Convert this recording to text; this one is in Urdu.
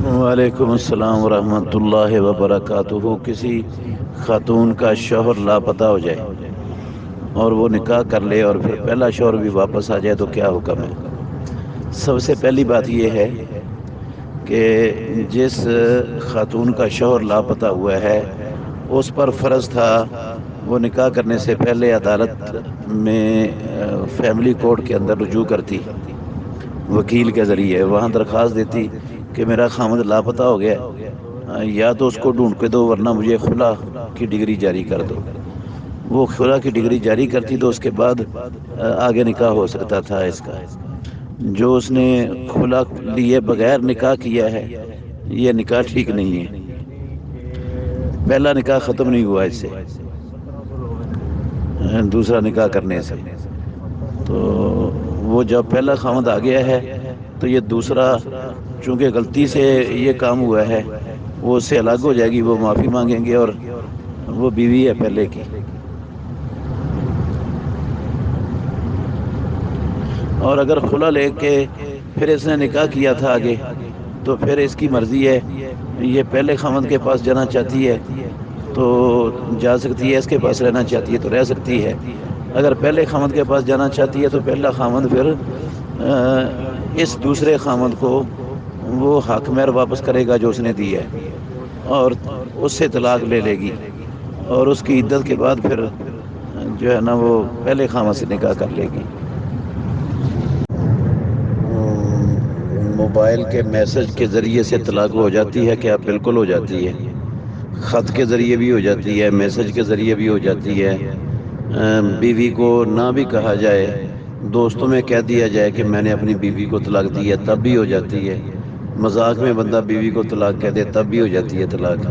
وعلیکم السلام ورحمۃ اللہ وبرکاتہ۔ کسی خاتون کا شوہر لاپتہ ہو جائے اور وہ نکاح کر لے اور پھر پہلا شوہر بھی واپس آ جائے تو کیا حکم ہے؟ سب سے پہلی بات یہ ہے کہ جس خاتون کا شوہر لاپتہ ہوا ہے اس پر فرض تھا وہ نکاح کرنے سے پہلے عدالت میں فیملی کورٹ کے اندر رجوع کرتی، وکیل کے ذریعے وہاں درخواست دیتی کہ میرا خامد لاپتہ ہو گیا، یا تو اس کو ڈھونڈ کے دو ورنہ مجھے خلا کی ڈگری جاری کر دو۔ وہ خلا کی ڈگری جاری کرتی تو اس کے بعد آگے نکاح ہو سکتا تھا اس کا۔ جو اس نے خلا لیے بغیر نکاح کیا ہے یہ نکاح ٹھیک نہیں ہے، پہلا نکاح ختم نہیں ہوا اس سے، دوسرا نکاح کرنے سے۔ تو وہ جب پہلا خامد آ گیا ہے تو یہ دوسرا چونکہ غلطی سے یہ کام ہوا ہے وہ اس سے الگ ہو جائے گی، وہ معافی مانگیں گے اور وہ بیوی ہے پہلے کی۔ اور اگر خلا لے کے پھر اس نے نکاح کیا تھا آگے تو پھر اس کی مرضی ہے، یہ پہلے خامد کے پاس جانا چاہتی ہے تو جا سکتی ہے، اس کے پاس رہنا چاہتی ہے تو رہ سکتی ہے۔ اگر پہلے خامد کے پاس جانا چاہتی ہے تو پہلا خامد پھر اس دوسرے خامد کو وہ حق مہر واپس کرے گا جو اس نے دی ہے اور اس سے طلاق لے لے گی، اور اس کی عدت کے بعد پھر جو ہے نا وہ پہلے خامد سے نکاح کر لے گی۔ موبائل کے میسج کے ذریعے سے طلاق ہو جاتی ہے کہ اب بالکل ہو جاتی ہے، خط کے ذریعے بھی ہو جاتی ہے، میسج کے ذریعے بھی ہو جاتی ہے۔ بیوی کو نہ بھی کہا جائے، دوستوں میں کہہ دیا جائے کہ میں نے اپنی بیوی کو طلاق دی ہے تب بھی ہو جاتی ہے، مذاق میں بندہ بیوی کو طلاق کہہ دے تب بھی ہو جاتی ہے طلاق۔